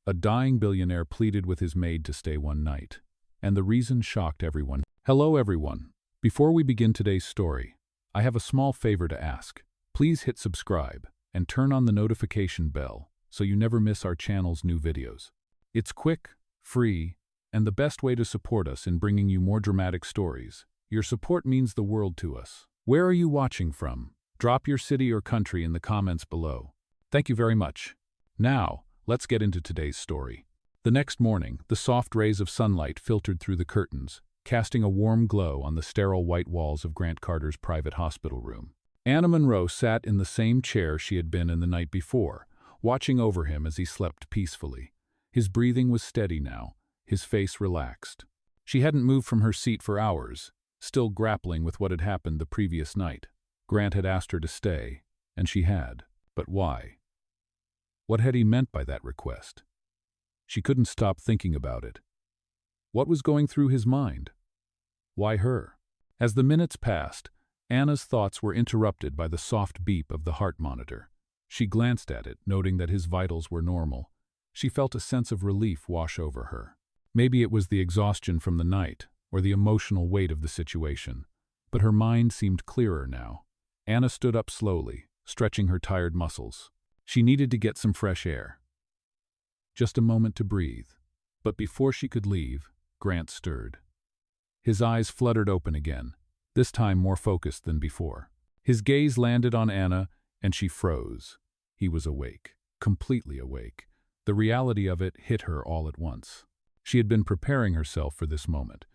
A dying billionaire pleaded with his maid to stay one night. And the reason shocked everyone. Hello everyone. Before we begin today's story, I have a small favor to ask. Please hit subscribe and turn on the notification bell so you never miss our channel's new videos. It's quick, free, and the best way to support us in bringing you more dramatic stories. Your support means the world to us. Where are you watching from? Drop your city or country in the comments below. Thank you very much. Now, let's get into today's story. The next morning, the soft rays of sunlight filtered through the curtains, casting a warm glow on the sterile white walls of Grant Carter's private hospital room. Anna Monroe sat in the same chair she had been in the night before, watching over him as he slept peacefully. His breathing was steady now, his face relaxed. She hadn't moved from her seat for hours, still grappling with what had happened the previous night. Grant had asked her to stay, and she had. But why? What had he meant by that request? She couldn't stop thinking about it. What was going through his mind? Why her? As the minutes passed, Anna's thoughts were interrupted by the soft beep of the heart monitor. She glanced at it, noting that his vitals were normal. She felt a sense of relief wash over her. Maybe it was the exhaustion from the night, or the emotional weight of the situation. But her mind seemed clearer now. Anna stood up slowly, stretching her tired muscles. She needed to get some fresh air. Just a moment to breathe. But before she could leave, Grant stirred. His eyes fluttered open again, this time more focused than before. His gaze landed on Anna, and she froze. He was awake, completely awake. The reality of it hit her all at once. She had been preparing herself for this moment,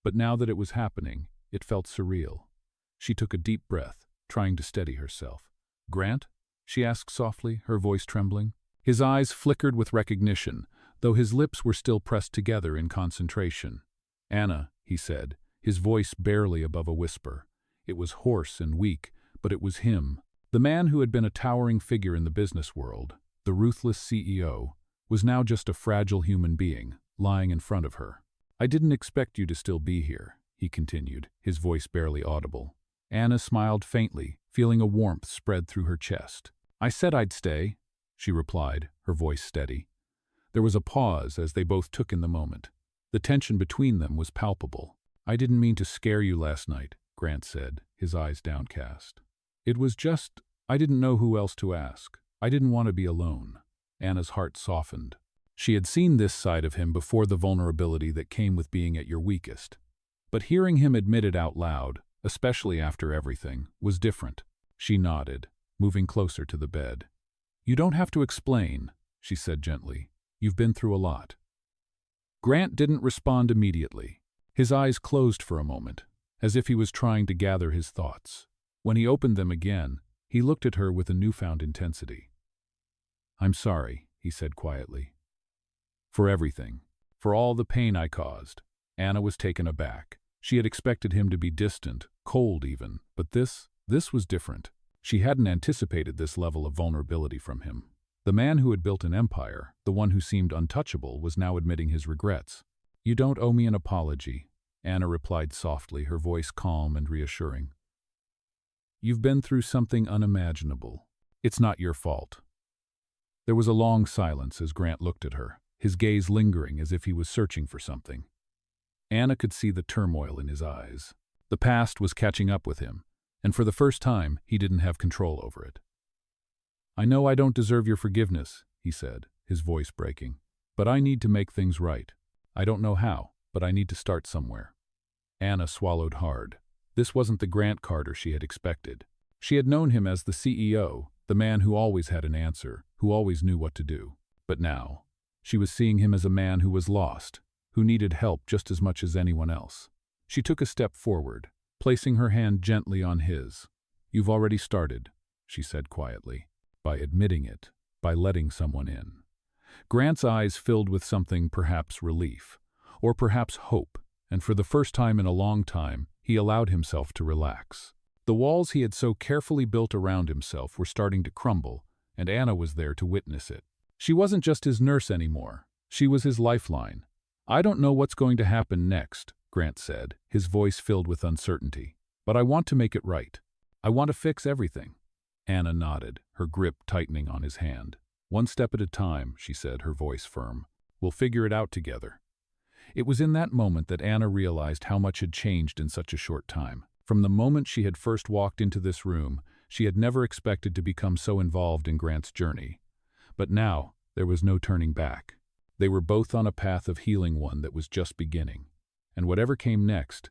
but now that it was happening, it felt surreal. She took a deep breath, trying to steady herself. "Grant?" she asked softly, her voice trembling. His eyes flickered with recognition, though his lips were still pressed together in concentration. "Anna," he said, his voice barely above a whisper. It was hoarse and weak, but it was him. The man who had been a towering figure in the business world, the ruthless CEO, was now just a fragile human being, lying in front of her. "I didn't expect you to still be here," he continued, his voice barely audible. Anna smiled faintly, feeling a warmth spread through her chest. "I said I'd stay," she replied, her voice steady. There was a pause as they both took in the moment. The tension between them was palpable. "I didn't mean to scare you last night," Grant said, his eyes downcast. "It was just, I didn't know who else to ask. I didn't want to be alone." Anna's heart softened. She had seen this side of him before, the vulnerability that came with being at your weakest. But hearing him admit it out loud, especially after everything, was different. She nodded, moving closer to the bed. "You don't have to explain," she said gently. "You've been through a lot." Grant didn't respond immediately. His eyes closed for a moment, as if he was trying to gather his thoughts. When he opened them again, he looked at her with a newfound intensity. "I'm sorry," he said quietly. "For everything. For all the pain I caused." Anna was taken aback. She had expected him to be distant, cold even, but this was different. She hadn't anticipated this level of vulnerability from him. The man who had built an empire, the one who seemed untouchable, was now admitting his regrets. "You don't owe me an apology," Anna replied softly, her voice calm and reassuring. "You've been through something unimaginable. It's not your fault." There was a long silence as Grant looked at her, his gaze lingering as if he was searching for something. Anna could see the turmoil in his eyes. The past was catching up with him, and for the first time, he didn't have control over it. "I know I don't deserve your forgiveness," he said, his voice breaking, "but I need to make things right. I don't know how, but I need to start somewhere." Anna swallowed hard. This wasn't the Grant Carter she had expected. She had known him as the CEO, the man who always had an answer, who always knew what to do. But now, she was seeing him as a man who was lost, who needed help just as much as anyone else. She took a step forward, placing her hand gently on his. "You've already started," she said quietly, "by admitting it, by letting someone in." Grant's eyes filled with something, perhaps relief, or perhaps hope, and for the first time in a long time, he allowed himself to relax. The walls he had so carefully built around himself were starting to crumble, and Anna was there to witness it. She wasn't just his nurse anymore. She was his lifeline. "I don't know what's going to happen next," Grant said, his voice filled with uncertainty. "But I want to make it right. I want to fix everything." Anna nodded, her grip tightening on his hand. One step at a time, she said, her voice firm. We'll figure it out together. It was in that moment that Anna realized how much had changed in such a short time. From the moment she had first walked into this room, she had never expected to become so involved in Grant's journey. But now, there was no turning back. They were both on a path of healing, one that was just beginning. And whatever came next,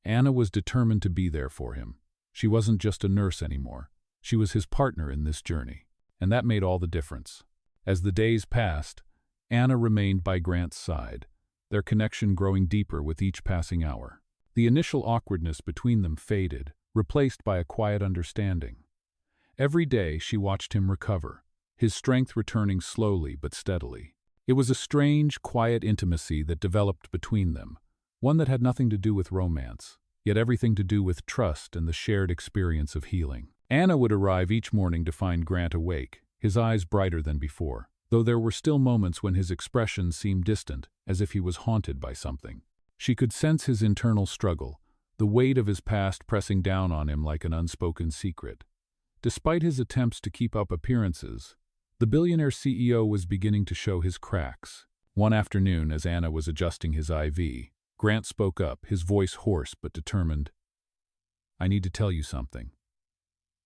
Anna was determined to be there for him. She wasn't just a nurse anymore. She was his partner in this journey. And that made all the difference. As the days passed, Anna remained by Grant's side, their connection growing deeper with each passing hour. The initial awkwardness between them faded, replaced by a quiet understanding. Every day she watched him recover, his strength returning slowly but steadily. It was a strange, quiet intimacy that developed between them, one that had nothing to do with romance, yet everything to do with trust and the shared experience of healing. Anna would arrive each morning to find Grant awake, his eyes brighter than before, though there were still moments when his expression seemed distant, as if he was haunted by something. She could sense his internal struggle, the weight of his past pressing down on him like an unspoken secret. Despite his attempts to keep up appearances, the billionaire CEO was beginning to show his cracks. One afternoon, as Anna was adjusting his IV, Grant spoke up, his voice hoarse but determined. "I need to tell you something."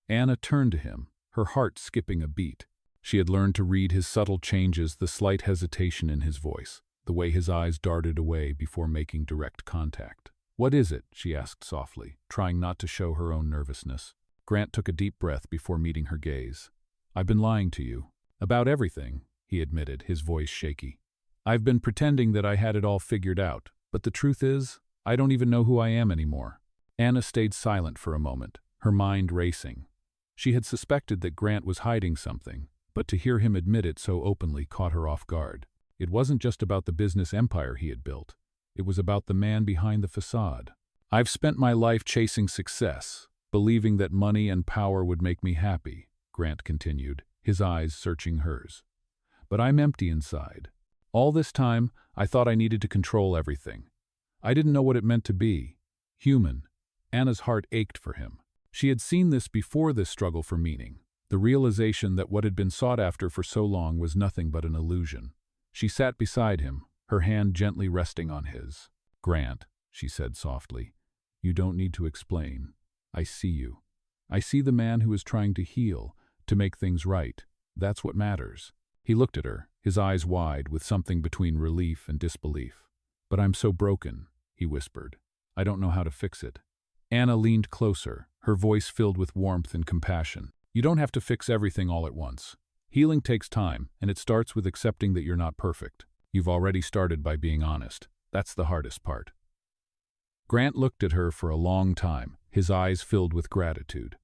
Anna turned to him, her heart skipping a beat. She had learned to read his subtle changes, the slight hesitation in his voice, the way his eyes darted away before making direct contact. "What is it?" she asked softly, trying not to show her own nervousness. Grant took a deep breath before meeting her gaze. "I've been lying to you. About everything," he admitted, his voice shaky. "I've been pretending that I had it all figured out, but the truth is, I don't even know who I am anymore." Anna stayed silent for a moment, her mind racing. She had suspected that Grant was hiding something, but to hear him admit it so openly caught her off guard. It wasn't just about the business empire he had built. It was about the man behind the facade. "I've spent my life chasing success, believing that money and power would make me happy," Grant continued, his eyes searching hers. "But I'm empty inside. All this time, I thought I needed to control everything. I didn't know what it meant to be human." Anna's heart ached for him. She had seen this before, this struggle for meaning, the realization that what had been sought after for so long was nothing but an illusion. She sat beside him, her hand gently resting on his. "Grant," she said softly, "you don't need to explain. I see you. I see the man who is trying to heal, to make things right. That's what matters." He looked at her, his eyes wide, with something between relief and disbelief. "But I'm so broken," he whispered. "I don't know how to fix it." Anna leaned closer, her voice filled with warmth and compassion. "You don't have to fix everything all at once. Healing takes time, and it starts with accepting that you're not perfect. You've already started by being honest. That's the hardest part." Grant looked at her for a long time, his eyes filled with gratitude.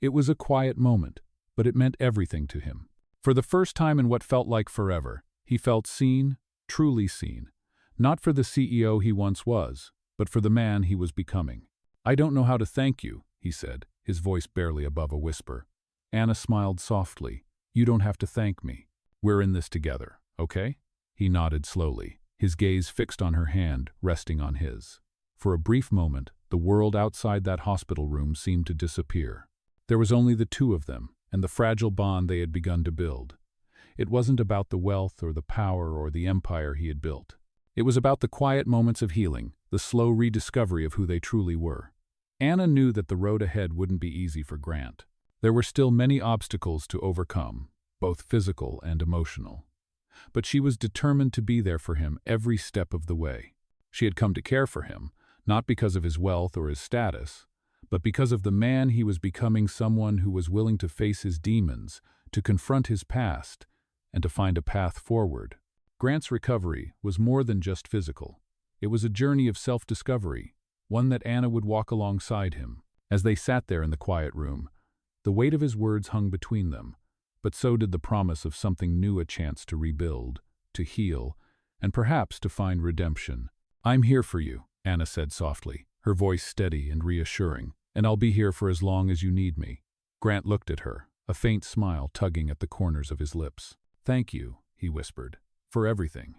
It was a quiet moment, but it meant everything to him. For the first time in what felt like forever, he felt seen, truly seen. Not for the CEO he once was, but for the man he was becoming. "I don't know how to thank you," he said, his voice barely above a whisper. Anna smiled softly. "You don't have to thank me. We're in this together, okay?" He nodded slowly, his gaze fixed on her hand, resting on his. For a brief moment, the world outside that hospital room seemed to disappear. There was only the two of them, and the fragile bond they had begun to build. It wasn't about the wealth or the power or the empire he had built. It was about the quiet moments of healing, the slow rediscovery of who they truly were. Anna knew that the road ahead wouldn't be easy for Grant. There were still many obstacles to overcome, both physical and emotional. But she was determined to be there for him every step of the way. She had come to care for him, not because of his wealth or his status, but because of the man he was becoming, someone who was willing to face his demons, to confront his past, and to find a path forward. Grant's recovery was more than just physical. It was a journey of self-discovery, one that Anna would walk alongside him. As they sat there in the quiet room, the weight of his words hung between them, but so did the promise of something new, a chance to rebuild, to heal, and perhaps to find redemption. "I'm here for you," Anna said softly, her voice steady and reassuring, "and I'll be here for as long as you need me." Grant looked at her, a faint smile tugging at the corners of his lips. "Thank you," he whispered, "for everything."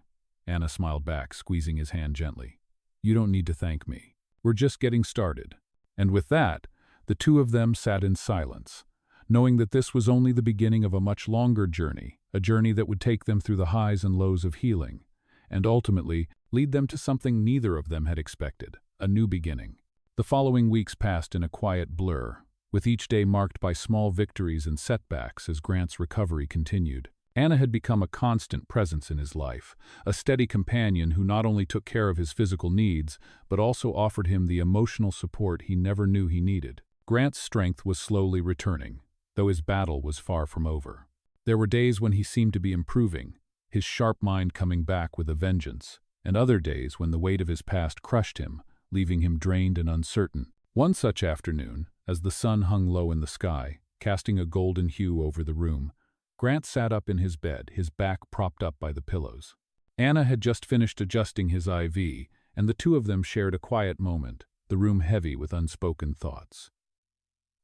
Anna smiled back, squeezing his hand gently. "You don't need to thank me. We're just getting started." And with that, the two of them sat in silence, knowing that this was only the beginning of a much longer journey, a journey that would take them through the highs and lows of healing, and ultimately lead them to something neither of them had expected, a new beginning. The following weeks passed in a quiet blur, with each day marked by small victories and setbacks as Grant's recovery continued. Anna had become a constant presence in his life, a steady companion who not only took care of his physical needs, but also offered him the emotional support he never knew he needed. Grant's strength was slowly returning, though his battle was far from over. There were days when he seemed to be improving, his sharp mind coming back with a vengeance, and other days when the weight of his past crushed him, leaving him drained and uncertain. One such afternoon, as the sun hung low in the sky, casting a golden hue over the room, Grant sat up in his bed, his back propped up by the pillows. Anna had just finished adjusting his IV, and the two of them shared a quiet moment, the room heavy with unspoken thoughts.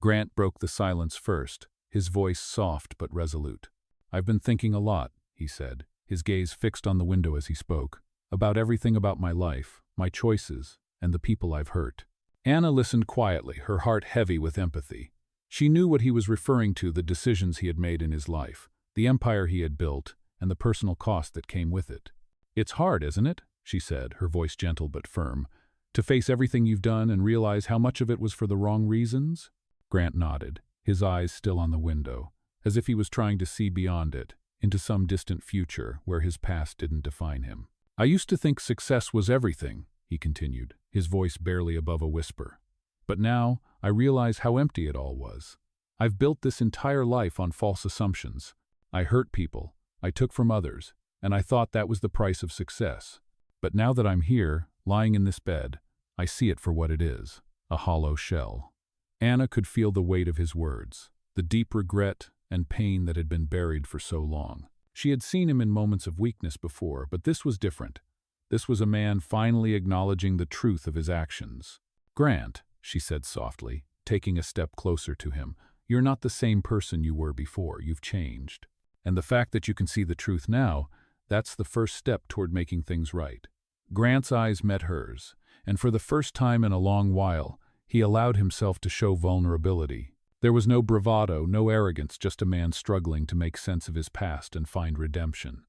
Grant broke the silence first, his voice soft but resolute. "I've been thinking a lot," he said, his gaze fixed on the window as he spoke, "about everything about my life, my choices, and the people I've hurt." Anna listened quietly, her heart heavy with empathy. She knew what he was referring to, the decisions he had made in his life, the empire he had built, and the personal cost that came with it. "It's hard, isn't it?" she said, her voice gentle but firm, "to face everything you've done and realize how much of it was for the wrong reasons?" Grant nodded, his eyes still on the window, as if he was trying to see beyond it, into some distant future where his past didn't define him. "I used to think success was everything," he continued, his voice barely above a whisper. "But now I realize how empty it all was. I've built this entire life on false assumptions. I hurt people, I took from others, and I thought that was the price of success. But now that I'm here, lying in this bed, I see it for what it is, a hollow shell." Anna could feel the weight of his words, the deep regret and pain that had been buried for so long. She had seen him in moments of weakness before, but this was different. This was a man finally acknowledging the truth of his actions. "Grant," she said softly, taking a step closer to him, "you're not the same person you were before. You've changed. And the fact that you can see the truth now, that's the first step toward making things right." Grant's eyes met hers, and for the first time in a long while, he allowed himself to show vulnerability. There was no bravado, no arrogance, just a man struggling to make sense of his past and find redemption.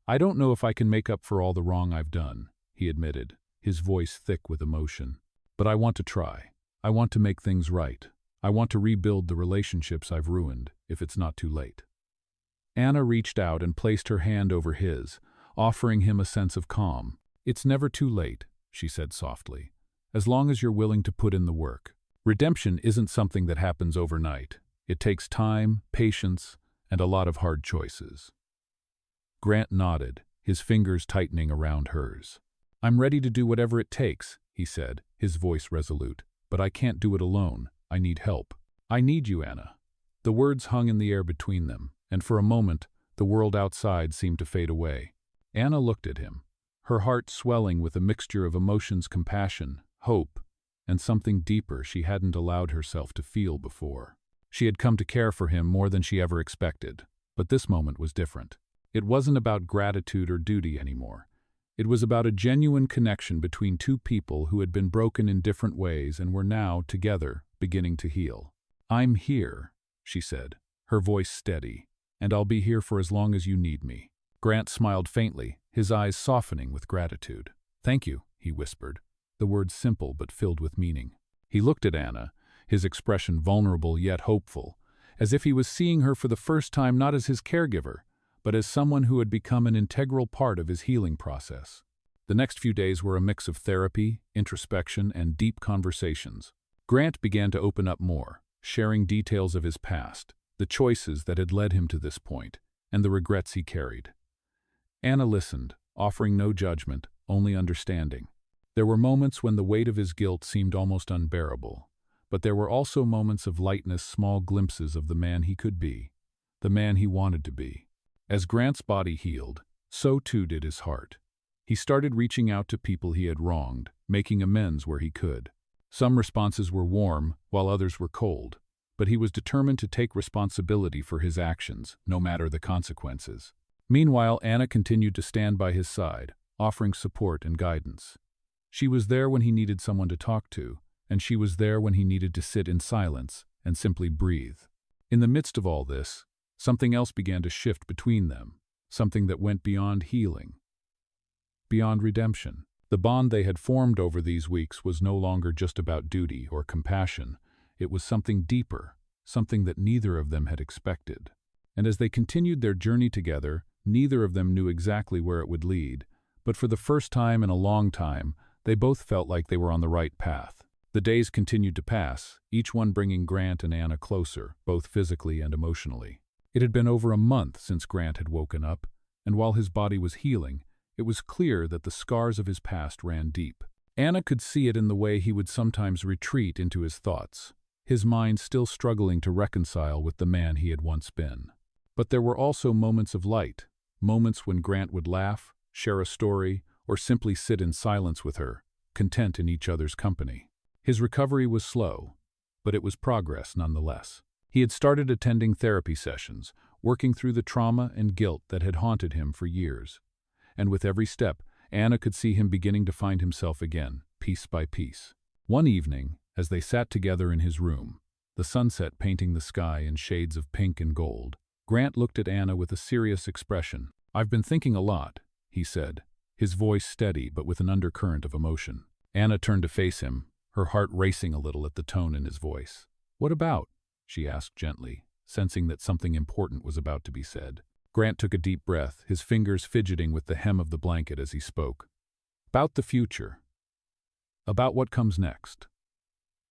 "I don't know if I can make up for all the wrong I've done," he admitted, his voice thick with emotion. "But I want to try. I want to make things right. I want to rebuild the relationships I've ruined, if it's not too late." Anna reached out and placed her hand over his, offering him a sense of calm. "It's never too late," she said softly, "as long as you're willing to put in the work. Redemption isn't something that happens overnight. It takes time, patience, and a lot of hard choices." Grant nodded, his fingers tightening around hers. "I'm ready to do whatever it takes," he said, his voice resolute, "but I can't do it alone. I need help. I need you, Anna." The words hung in the air between them, and for a moment, the world outside seemed to fade away. Anna looked at him, her heart swelling with a mixture of emotions, compassion, hope, and something deeper she hadn't allowed herself to feel before. She had come to care for him more than she ever expected, but this moment was different. It wasn't about gratitude or duty anymore. It was about a genuine connection between two people who had been broken in different ways and were now, together, beginning to heal. "I'm here," she said, her voice steady, "and I'll be here for as long as you need me." Grant smiled faintly, his eyes softening with gratitude. "Thank you," he whispered, the words simple but filled with meaning. He looked at Anna, his expression vulnerable yet hopeful, as if he was seeing her for the first time not as his caregiver, but as someone who had become an integral part of his healing process. The next few days were a mix of therapy, introspection, and deep conversations. Grant began to open up more, sharing details of his past, the choices that had led him to this point, and the regrets he carried. Anna listened, offering no judgment, only understanding. There were moments when the weight of his guilt seemed almost unbearable, but there were also moments of lightness, small glimpses of the man he could be, the man he wanted to be. As Grant's body healed, so too did his heart. He started reaching out to people he had wronged, making amends where he could. Some responses were warm, while others were cold, but he was determined to take responsibility for his actions, no matter the consequences. Meanwhile, Anna continued to stand by his side, offering support and guidance. She was there when he needed someone to talk to, and she was there when he needed to sit in silence and simply breathe. In the midst of all this, something else began to shift between them, something that went beyond healing, beyond redemption. The bond they had formed over these weeks was no longer just about duty or compassion. It was something deeper, something that neither of them had expected. And as they continued their journey together, neither of them knew exactly where it would lead, but for the first time in a long time, they both felt like they were on the right path. The days continued to pass, each one bringing Grant and Anna closer, both physically and emotionally. It had been over a month since Grant had woken up, and while his body was healing, it was clear that the scars of his past ran deep. Anna could see it in the way he would sometimes retreat into his thoughts, his mind still struggling to reconcile with the man he had once been. But there were also moments of light, moments when Grant would laugh, share a story, or simply sit in silence with her, content in each other's company. His recovery was slow, but it was progress nonetheless. He had started attending therapy sessions, working through the trauma and guilt that had haunted him for years. And with every step, Anna could see him beginning to find himself again, piece by piece. One evening, as they sat together in his room, the sunset painting the sky in shades of pink and gold, Grant looked at Anna with a serious expression. "I've been thinking a lot," he said, his voice steady but with an undercurrent of emotion. Anna turned to face him, her heart racing a little at the tone in his voice. "What about?" she asked gently, sensing that something important was about to be said. Grant took a deep breath, his fingers fidgeting with the hem of the blanket as he spoke. "About the future. About what comes next."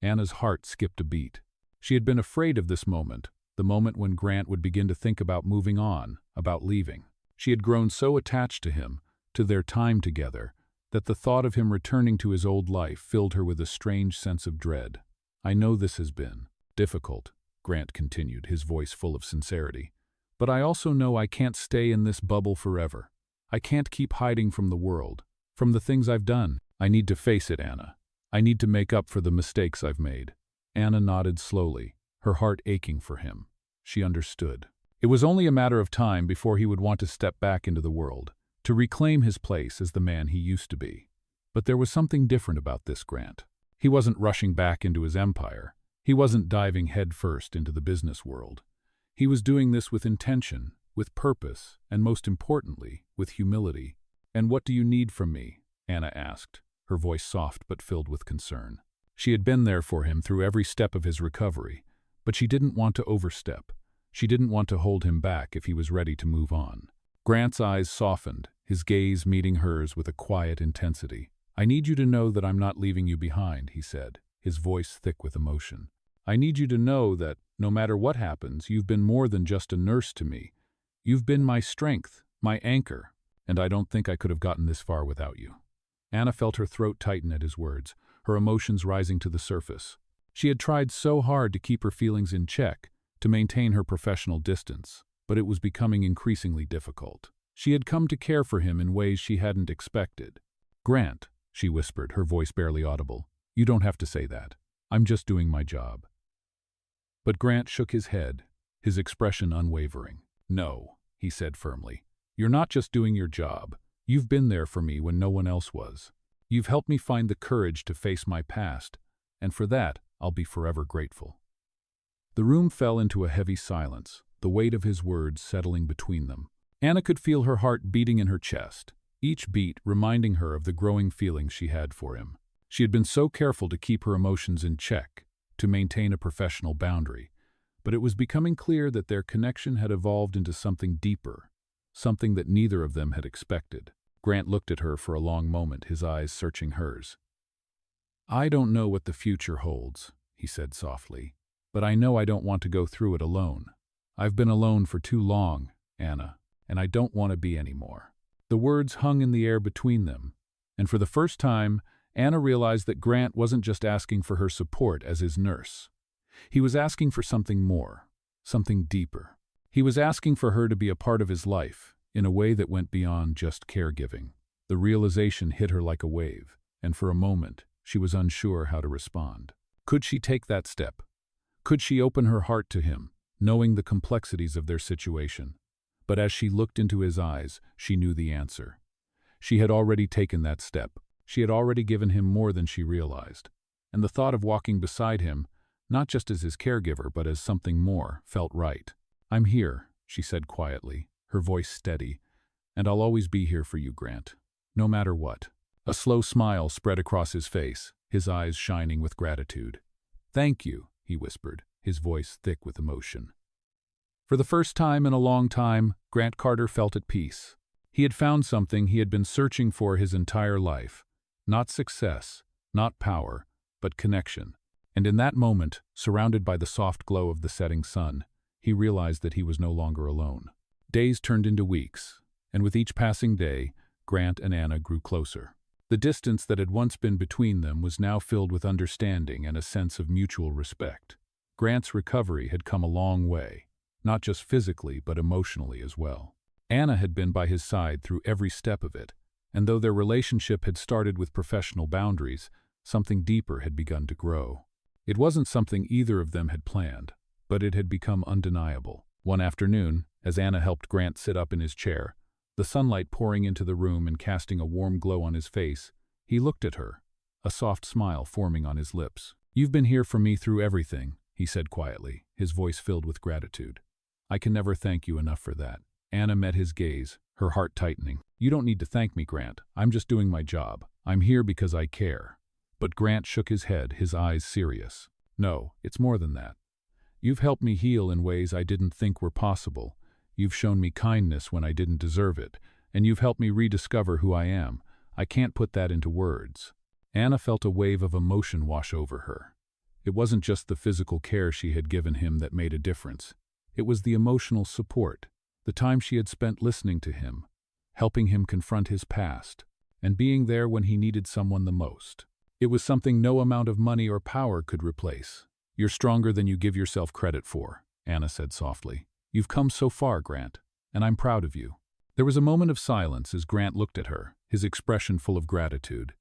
Anna's heart skipped a beat. She had been afraid of this moment, the moment when Grant would begin to think about moving on, about leaving. She had grown so attached to him, to their time together, that the thought of him returning to his old life filled her with a strange sense of dread. "I know this has been difficult," Grant continued, his voice full of sincerity. "But I also know I can't stay in this bubble forever. I can't keep hiding from the world, from the things I've done. I need to face it, Anna. I need to make up for the mistakes I've made." Anna nodded slowly, her heart aching for him. She understood. It was only a matter of time before he would want to step back into the world, to reclaim his place as the man he used to be. But there was something different about this Grant. He wasn't rushing back into his empire. He wasn't diving headfirst into the business world. He was doing this with intention, with purpose, and most importantly, with humility. "And what do you need from me?" Anna asked, her voice soft but filled with concern. She had been there for him through every step of his recovery, but she didn't want to overstep. She didn't want to hold him back if he was ready to move on. Grant's eyes softened, his gaze meeting hers with a quiet intensity. "I need you to know that I'm not leaving you behind," he said, his voice thick with emotion. "I need you to know that, no matter what happens, you've been more than just a nurse to me. You've been my strength, my anchor, and I don't think I could have gotten this far without you." Anna felt her throat tighten at his words, her emotions rising to the surface. She had tried so hard to keep her feelings in check, to maintain her professional distance, but it was becoming increasingly difficult. She had come to care for him in ways she hadn't expected. "Grant," she whispered, her voice barely audible, "you don't have to say that. I'm just doing my job." But Grant shook his head, his expression unwavering. "No," he said firmly. "You're not just doing your job. You've been there for me when no one else was. You've helped me find the courage to face my past, and for that, I'll be forever grateful." The room fell into a heavy silence, the weight of his words settling between them. Anna could feel her heart beating in her chest, each beat reminding her of the growing feelings she had for him. She had been so careful to keep her emotions in check, to maintain a professional boundary, but it was becoming clear that their connection had evolved into something deeper, something that neither of them had expected. Grant looked at her for a long moment, his eyes searching hers. "I don't know what the future holds," he said softly, "but I know I don't want to go through it alone. I've been alone for too long, Anna, and I don't want to be anymore." The words hung in the air between them, and for the first time, Anna realized that Grant wasn't just asking for her support as his nurse. He was asking for something more, something deeper. He was asking for her to be a part of his life, in a way that went beyond just caregiving. The realization hit her like a wave, and for a moment, she was unsure how to respond. Could she take that step? Could she open her heart to him, knowing the complexities of their situation? But as she looked into his eyes, she knew the answer. She had already taken that step. She had already given him more than she realized. And the thought of walking beside him, not just as his caregiver but as something more, felt right. "I'm here," she said quietly, her voice steady, "and I'll always be here for you, Grant. No matter what." A slow smile spread across his face, his eyes shining with gratitude. "Thank you," he whispered, his voice thick with emotion. For the first time in a long time, Grant Carter felt at peace. He had found something he had been searching for his entire life. Not success, not power, but connection. And in that moment, surrounded by the soft glow of the setting sun, he realized that he was no longer alone. Days turned into weeks, and with each passing day, Grant and Anna grew closer. The distance that had once been between them was now filled with understanding and a sense of mutual respect. Grant's recovery had come a long way, not just physically but emotionally as well. Anna had been by his side through every step of it, and though their relationship had started with professional boundaries, something deeper had begun to grow. It wasn't something either of them had planned, but it had become undeniable. One afternoon, as Anna helped Grant sit up in his chair, the sunlight pouring into the room and casting a warm glow on his face, he looked at her, a soft smile forming on his lips. "You've been here for me through everything," he said quietly, his voice filled with gratitude. "I can never thank you enough for that." Anna met his gaze, her heart tightening. "You don't need to thank me, Grant. I'm just doing my job. I'm here because I care." But Grant shook his head, his eyes serious. "No, it's more than that. You've helped me heal in ways I didn't think were possible. You've shown me kindness when I didn't deserve it, and you've helped me rediscover who I am. I can't put that into words." Anna felt a wave of emotion wash over her. It wasn't just the physical care she had given him that made a difference. It was the emotional support, the time she had spent listening to him, helping him confront his past, and being there when he needed someone the most. It was something no amount of money or power could replace. "You're stronger than you give yourself credit for," Anna said softly. "You've come so far, Grant, and I'm proud of you." There was a moment of silence as Grant looked at her, his expression full of gratitude.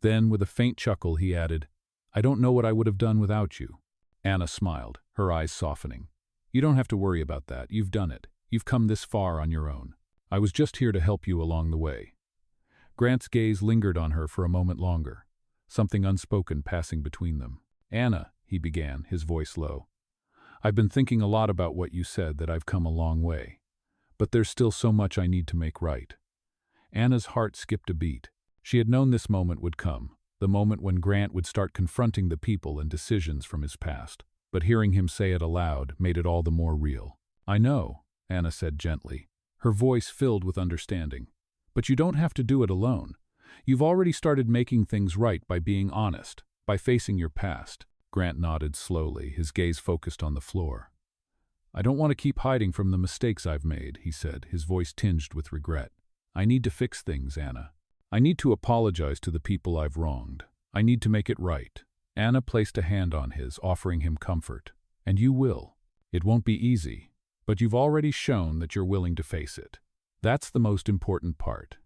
Then, with a faint chuckle, he added, "I don't know what I would have done without you." Anna smiled, her eyes softening. "You don't have to worry about that. You've done it. You've come this far on your own. I was just here to help you along the way." Grant's gaze lingered on her for a moment longer, something unspoken passing between them. "Anna," he began, his voice low, "I've been thinking a lot about what you said, that I've come a long way. But there's still so much I need to make right." Anna's heart skipped a beat. She had known this moment would come, the moment when Grant would start confronting the people and decisions from his past. But hearing him say it aloud made it all the more real. "I know," Anna said gently, her voice filled with understanding. "But you don't have to do it alone. You've already started making things right by being honest, by facing your past." Grant nodded slowly, his gaze focused on the floor. "I don't want to keep hiding from the mistakes I've made," he said, his voice tinged with regret. "I need to fix things, Anna. I need to apologize to the people I've wronged. I need to make it right." Anna placed a hand on his, offering him comfort. "And you will. It won't be easy, but you've already shown that you're willing to face it. That's the most important part."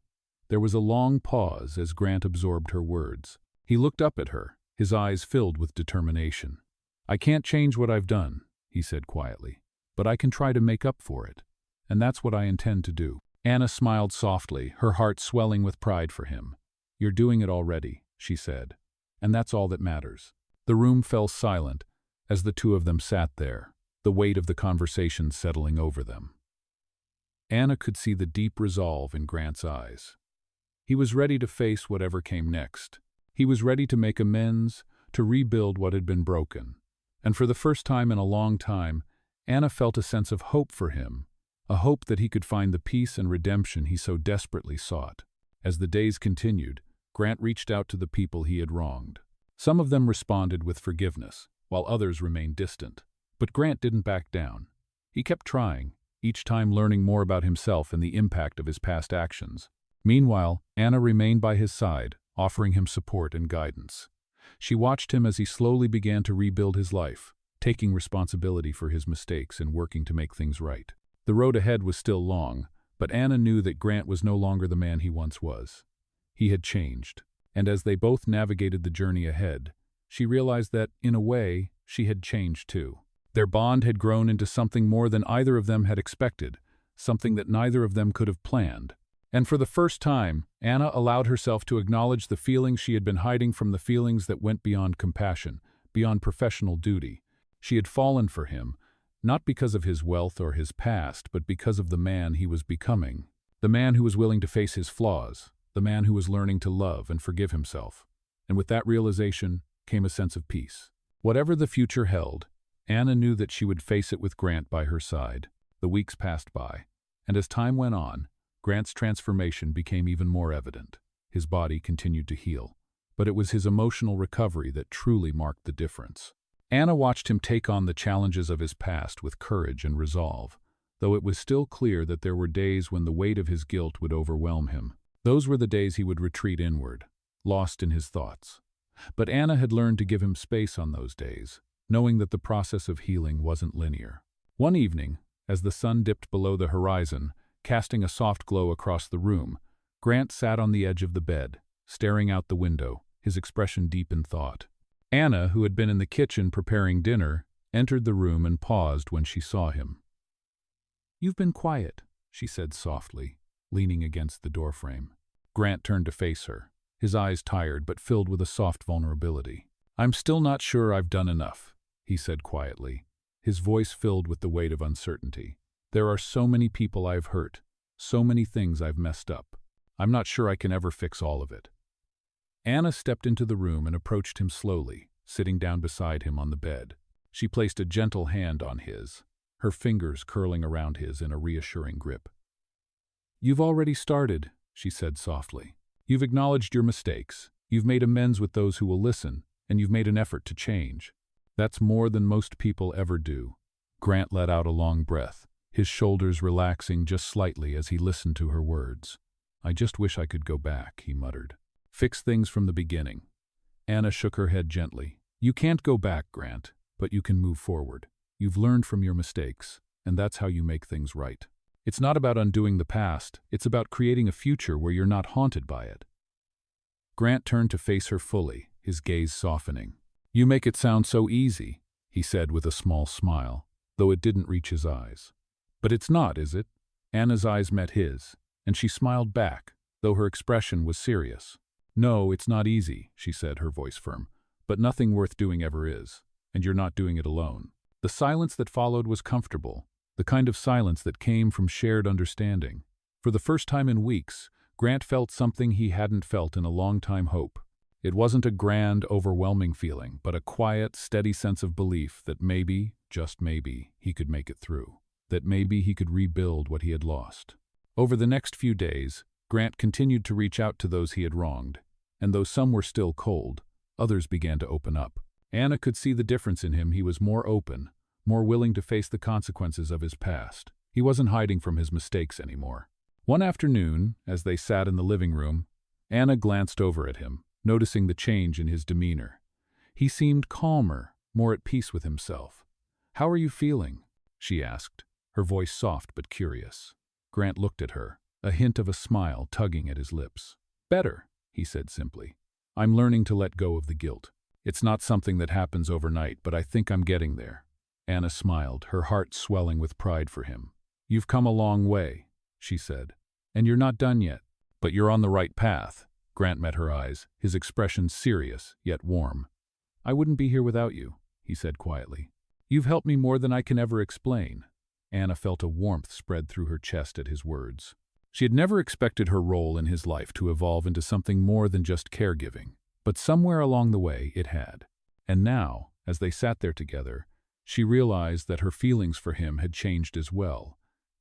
There was a long pause as Grant absorbed her words. He looked up at her, his eyes filled with determination. "I can't change what I've done," he said quietly, "but I can try to make up for it. And that's what I intend to do." Anna smiled softly, her heart swelling with pride for him. "You're doing it already," she said, "and that's all that matters." The room fell silent as the two of them sat there, the weight of the conversation settling over them. Anna could see the deep resolve in Grant's eyes. He was ready to face whatever came next. He was ready to make amends, to rebuild what had been broken. And for the first time in a long time, Anna felt a sense of hope for him, a hope that he could find the peace and redemption he so desperately sought. As the days continued, Grant reached out to the people he had wronged. Some of them responded with forgiveness, while others remained distant. But Grant didn't back down. He kept trying, each time learning more about himself and the impact of his past actions. Meanwhile, Anna remained by his side, offering him support and guidance. She watched him as he slowly began to rebuild his life, taking responsibility for his mistakes and working to make things right. The road ahead was still long, but Anna knew that Grant was no longer the man he once was. He had changed, and as they both navigated the journey ahead, she realized that, in a way, she had changed too. Their bond had grown into something more than either of them had expected, something that neither of them could have planned. And for the first time, Anna allowed herself to acknowledge the feelings she had been hiding from, the feelings that went beyond compassion, beyond professional duty. She had fallen for him, not because of his wealth or his past, but because of the man he was becoming. The man who was willing to face his flaws, the man who was learning to love and forgive himself. And with that realization came a sense of peace. Whatever the future held, Anna knew that she would face it with Grant by her side. The weeks passed by, and as time went on, Grant's transformation became even more evident. His body continued to heal, but it was his emotional recovery that truly marked the difference. Anna watched him take on the challenges of his past with courage and resolve, though it was still clear that there were days when the weight of his guilt would overwhelm him. Those were the days he would retreat inward, lost in his thoughts. But Anna had learned to give him space on those days, knowing that the process of healing wasn't linear. One evening, as the sun dipped below the horizon, casting a soft glow across the room, Grant sat on the edge of the bed, staring out the window, his expression deep in thought. Anna, who had been in the kitchen preparing dinner, entered the room and paused when she saw him. "You've been quiet," she said softly, leaning against the doorframe. Grant turned to face her, his eyes tired but filled with a soft vulnerability. "I'm still not sure I've done enough," he said quietly, his voice filled with the weight of uncertainty. "There are so many people I've hurt, so many things I've messed up. I'm not sure I can ever fix all of it." Anna stepped into the room and approached him slowly, sitting down beside him on the bed. She placed a gentle hand on his, her fingers curling around his in a reassuring grip. "You've already started," she said softly. "You've acknowledged your mistakes, you've made amends with those who will listen, and you've made an effort to change. That's more than most people ever do." Grant let out a long breath, his shoulders relaxing just slightly as he listened to her words. "I just wish I could go back," he muttered. "Fix things from the beginning." Anna shook her head gently. "You can't go back, Grant, but you can move forward. You've learned from your mistakes, and that's how you make things right. It's not about undoing the past, it's about creating a future where you're not haunted by it." Grant turned to face her fully, his gaze softening. "You make it sound so easy," he said with a small smile, though it didn't reach his eyes. "But it's not, is it?" Anna's eyes met his, and she smiled back, though her expression was serious. "No, it's not easy," she said, her voice firm, "but nothing worth doing ever is, and you're not doing it alone." The silence that followed was comfortable, the kind of silence that came from shared understanding. For the first time in weeks, Grant felt something he hadn't felt in a long time: hope. It wasn't a grand, overwhelming feeling, but a quiet, steady sense of belief that maybe, just maybe, he could make it through, that maybe he could rebuild what he had lost. Over the next few days, Grant continued to reach out to those he had wronged, and though some were still cold, others began to open up. Anna could see the difference in him. He was more open, more willing to face the consequences of his past. He wasn't hiding from his mistakes anymore. One afternoon, as they sat in the living room, Anna glanced over at him, noticing the change in his demeanor. He seemed calmer, more at peace with himself. "How are you feeling?" she asked, her voice soft but curious. Grant looked at her, a hint of a smile tugging at his lips. "Better," he said simply. "I'm learning to let go of the guilt. It's not something that happens overnight, but I think I'm getting there." Anna smiled, her heart swelling with pride for him. "You've come a long way," she said, "and you're not done yet, but you're on the right path." Grant met her eyes, his expression serious, yet warm. "I wouldn't be here without you," he said quietly. "You've helped me more than I can ever explain." Anna felt a warmth spread through her chest at his words. She had never expected her role in his life to evolve into something more than just caregiving, but somewhere along the way it had. And now, as they sat there together, she realized that her feelings for him had changed as well.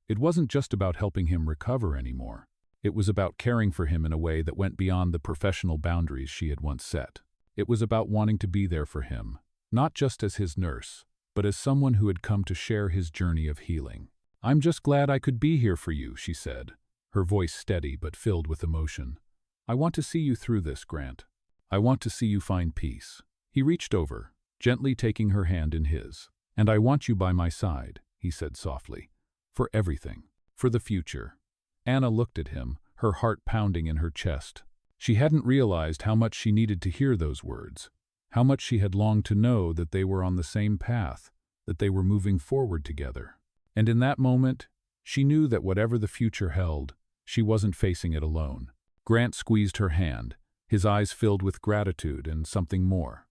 It wasn't just about helping him recover anymore. It was about caring for him in a way that went beyond the professional boundaries she had once set. It was about wanting to be there for him, not just as his nurse, but as someone who had come to share his journey of healing. "I'm just glad I could be here for you," she said, her voice steady but filled with emotion. "I want to see you through this, Grant. I want to see you find peace." He reached over, gently taking her hand in his. "And I want you by my side," he said softly, "for everything, for the future." Anna looked at him, her heart pounding in her chest. She hadn't realized how much she needed to hear those words, how much she had longed to know that they were on the same path, that they were moving forward together. And in that moment, she knew that whatever the future held, she wasn't facing it alone. Grant squeezed her hand, his eyes filled with gratitude and something more.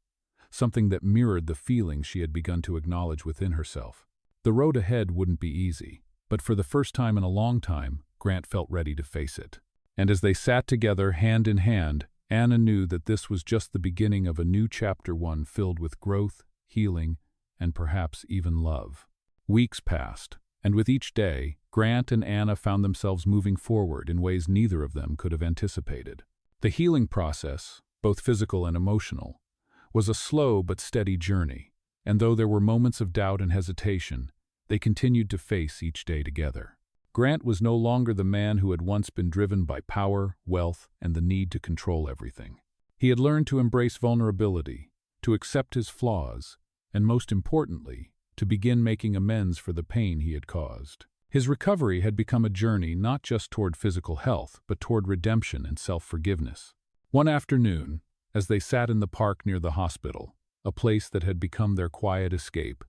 something that mirrored the feelings she had begun to acknowledge within herself. The road ahead wouldn't be easy, but for the first time in a long time, Grant felt ready to face it. And as they sat together, hand in hand, Anna knew that this was just the beginning of a new chapter, one filled with growth, healing, and perhaps even love. Weeks passed, and with each day, Grant and Anna found themselves moving forward in ways neither of them could have anticipated. The healing process, both physical and emotional, was a slow but steady journey, and though there were moments of doubt and hesitation, they continued to face each day together. Grant was no longer the man who had once been driven by power, wealth, and the need to control everything. He had learned to embrace vulnerability, to accept his flaws, and most importantly, to begin making amends for the pain he had caused. His recovery had become a journey not just toward physical health, but toward redemption and self-forgiveness. One afternoon, as they sat in the park near the hospital, a place that had become their quiet escape,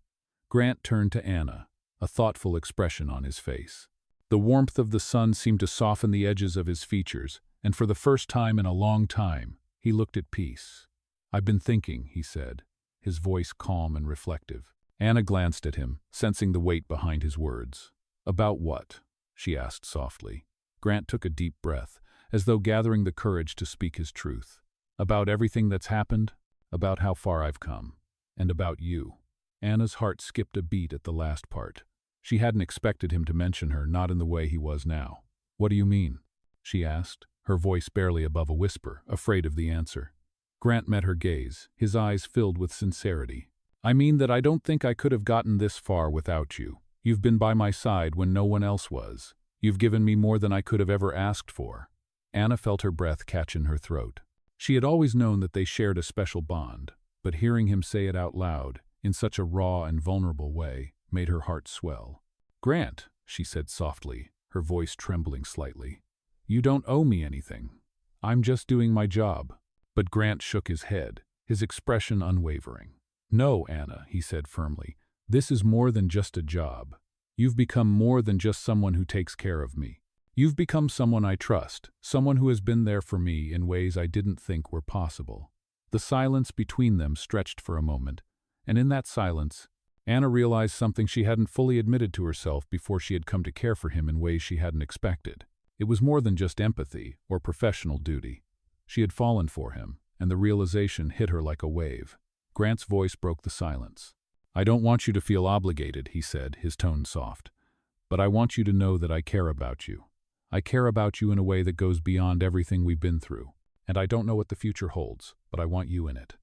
Grant turned to Anna, a thoughtful expression on his face. The warmth of the sun seemed to soften the edges of his features, and for the first time in a long time, he looked at peace. "I've been thinking," he said, his voice calm and reflective. Anna glanced at him, sensing the weight behind his words. "About what?" she asked softly. Grant took a deep breath, as though gathering the courage to speak his truth. "About everything that's happened, about how far I've come, and about you." Anna's heart skipped a beat at the last part. She hadn't expected him to mention her, not in the way he was now. "What do you mean?" she asked, her voice barely above a whisper, afraid of the answer. Grant met her gaze, his eyes filled with sincerity. "I mean that I don't think I could have gotten this far without you. You've been by my side when no one else was. You've given me more than I could have ever asked for." Anna felt her breath catch in her throat. She had always known that they shared a special bond, but hearing him say it out loud, in such a raw and vulnerable way, made her heart swell. "Grant," she said softly, her voice trembling slightly, "you don't owe me anything. I'm just doing my job." But Grant shook his head, his expression unwavering. "No, Anna," he said firmly, "this is more than just a job. You've become more than just someone who takes care of me. You've become someone I trust, someone who has been there for me in ways I didn't think were possible." The silence between them stretched for a moment, and in that silence, Anna realized something she hadn't fully admitted to herself before she had come to care for him in ways she hadn't expected. It was more than just empathy or professional duty. She had fallen for him, and the realization hit her like a wave. Grant's voice broke the silence. "I don't want you to feel obligated," he said, his tone soft. "But I want you to know that I care about you. I care about you in a way that goes beyond everything we've been through. And I don't know what the future holds, but I want you in it."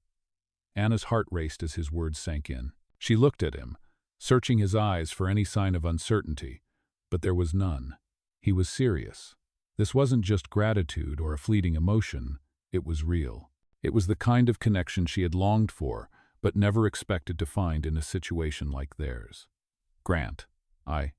Anna's heart raced as his words sank in. She looked at him, searching his eyes for any sign of uncertainty, but there was none. He was serious. This wasn't just gratitude or a fleeting emotion, it was real. It was the kind of connection she had longed for, but never expected to find in a situation like theirs. "Grant,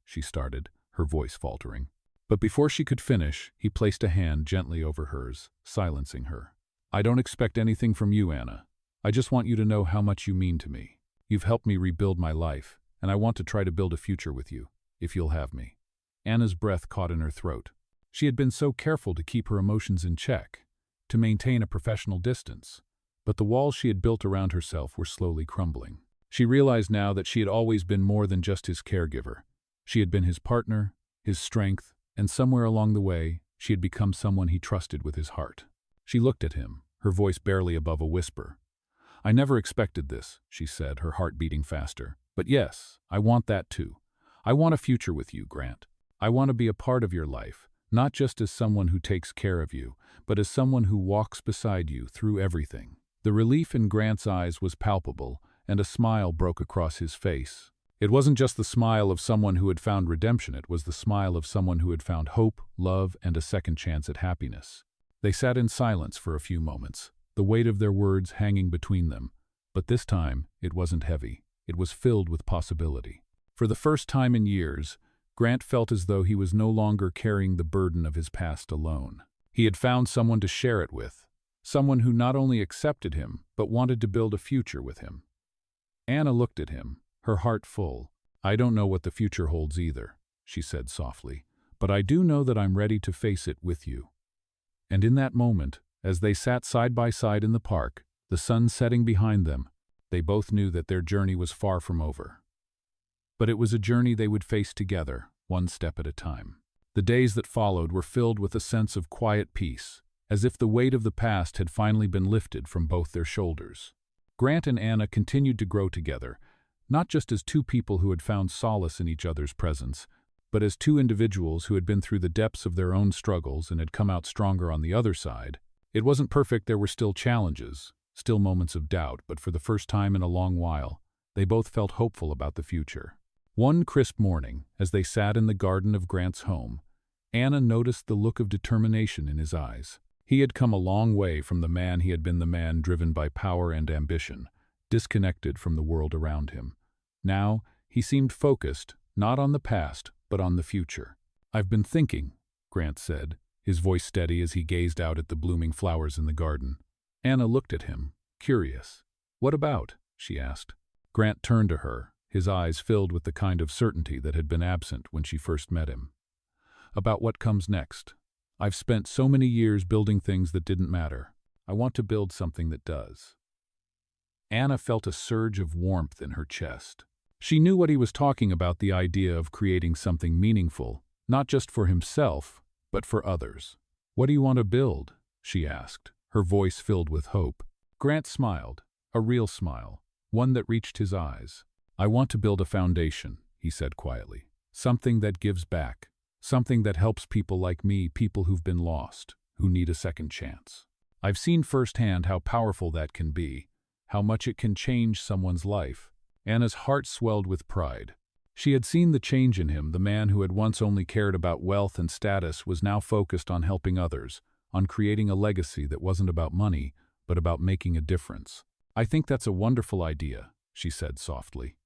she started, her voice faltering. But before she could finish, he placed a hand gently over hers, silencing her. "I don't expect anything from you, Anna. I just want you to know how much you mean to me. You've helped me rebuild my life, and I want to try to build a future with you, if you'll have me." Anna's breath caught in her throat. She had been so careful to keep her emotions in check, to maintain a professional distance, but the walls she had built around herself were slowly crumbling. She realized now that she had always been more than just his caregiver. She had been his partner, his strength, and somewhere along the way, she had become someone he trusted with his heart. She looked at him, her voice barely above a whisper. "I never expected this," she said, her heart beating faster. "But yes, I want that too. I want a future with you, Grant. I want to be a part of your life, not just as someone who takes care of you, but as someone who walks beside you through everything." The relief in Grant's eyes was palpable, and a smile broke across his face. It wasn't just the smile of someone who had found redemption, it was the smile of someone who had found hope, love, and a second chance at happiness. They sat in silence for a few moments, the weight of their words hanging between them, but this time it wasn't heavy. It was filled with possibility. For the first time in years, Grant felt as though he was no longer carrying the burden of his past alone. He had found someone to share it with, someone who not only accepted him, but wanted to build a future with him. Anna looked at him, her heart full. "I don't know what the future holds either," she said softly, "but I do know that I'm ready to face it with you." And in that moment, as they sat side by side in the park, the sun setting behind them, They both knew that their journey was far from over. But it was a journey they would face together, one step at a time. The days that followed were filled with a sense of quiet peace, as if the weight of the past had finally been lifted from both their shoulders. Grant and Anna continued to grow together, not just as two people who had found solace in each other's presence, but as two individuals who had been through the depths of their own struggles and had come out stronger on the other side. It wasn't perfect, there were still challenges, still moments of doubt, but for the first time in a long while, they both felt hopeful about the future. One crisp morning, as they sat in the garden of Grant's home, Anna noticed the look of determination in his eyes. He had come a long way from the man he had been, the man driven by power and ambition, disconnected from the world around him. Now, he seemed focused, not on the past, but on the future. "I've been thinking," Grant said, his voice steady as he gazed out at the blooming flowers in the garden. Anna looked at him, curious. "What about?" she asked. Grant turned to her, his eyes filled with the kind of certainty that had been absent when she first met him. "About what comes next. I've spent so many years building things that didn't matter. I want to build something that does." Anna felt a surge of warmth in her chest. She knew what he was talking about, the idea of creating something meaningful, not just for himself, but for others. "What do you want to build?" she asked, her voice filled with hope. Grant smiled, a real smile, one that reached his eyes. "I want to build a foundation," he said quietly. "Something that gives back. Something that helps people like me, people who've been lost, who need a second chance. I've seen firsthand how powerful that can be, how much it can change someone's life." Anna's heart swelled with pride. She had seen the change in him. The man who had once only cared about wealth and status was now focused on helping others, on creating a legacy that wasn't about money, but about making a difference. "I think that's a wonderful idea," she said softly.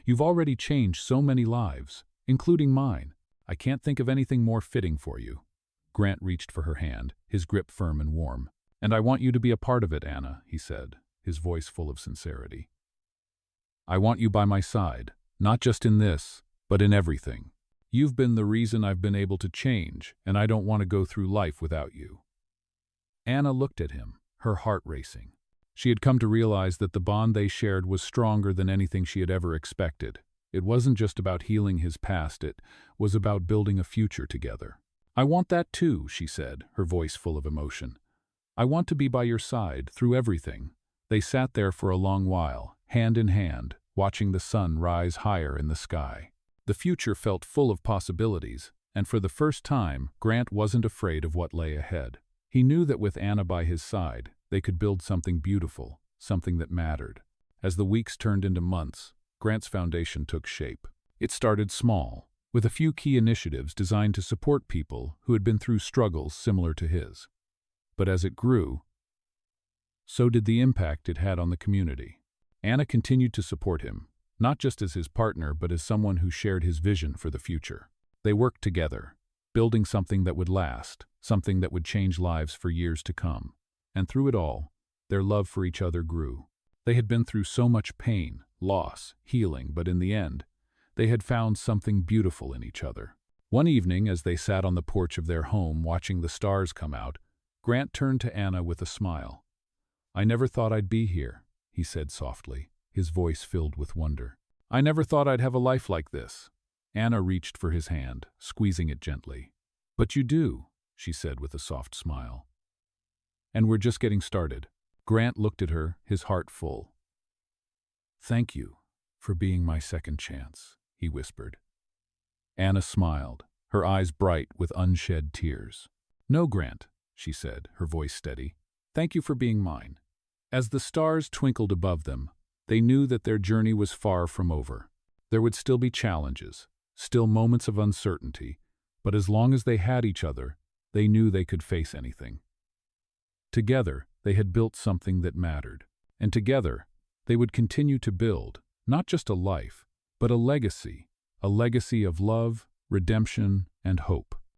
"You've already changed so many lives, including mine. I can't think of anything more fitting for you." Grant reached for her hand, his grip firm and warm. "And I want you to be a part of it, Anna," he said, his voice full of sincerity. "I want you by my side, not just in this, but in everything. You've been the reason I've been able to change, and I don't want to go through life without you." Anna looked at him, her heart racing. She had come to realize that the bond they shared was stronger than anything she had ever expected. It wasn't just about healing his past, it was about building a future together. "I want that too," she said, her voice full of emotion. "I want to be by your side, through everything." They sat there for a long while, hand in hand, watching the sun rise higher in the sky. The future felt full of possibilities, and for the first time, Grant wasn't afraid of what lay ahead. He knew that with Anna by his side, they could build something beautiful, something that mattered. As the weeks turned into months, Grant's foundation took shape. It started small, with a few key initiatives designed to support people who had been through struggles similar to his. But as it grew, so did the impact it had on the community. Anna continued to support him, not just as his partner but as someone who shared his vision for the future. They worked together, building something that would last, something that would change lives for years to come. And through it all, their love for each other grew. They had been through so much pain, loss, healing, but in the end, they had found something beautiful in each other. One evening, as they sat on the porch of their home watching the stars come out, Grant turned to Anna with a smile. "I never thought I'd be here," he said softly, his voice filled with wonder. "I never thought I'd have a life like this." Anna reached for his hand, squeezing it gently. "But you do," she said with a soft smile. "And we're just getting started." Grant looked at her, his heart full. "Thank you for being my second chance," he whispered. Anna smiled, her eyes bright with unshed tears. "No, Grant," she said, her voice steady. "Thank you for being mine." As the stars twinkled above them, they knew that their journey was far from over. There would still be challenges, still moments of uncertainty, but as long as they had each other, they knew they could face anything. Together, they had built something that mattered, and together, they would continue to build, not just a life, but a legacy of love, redemption, and hope.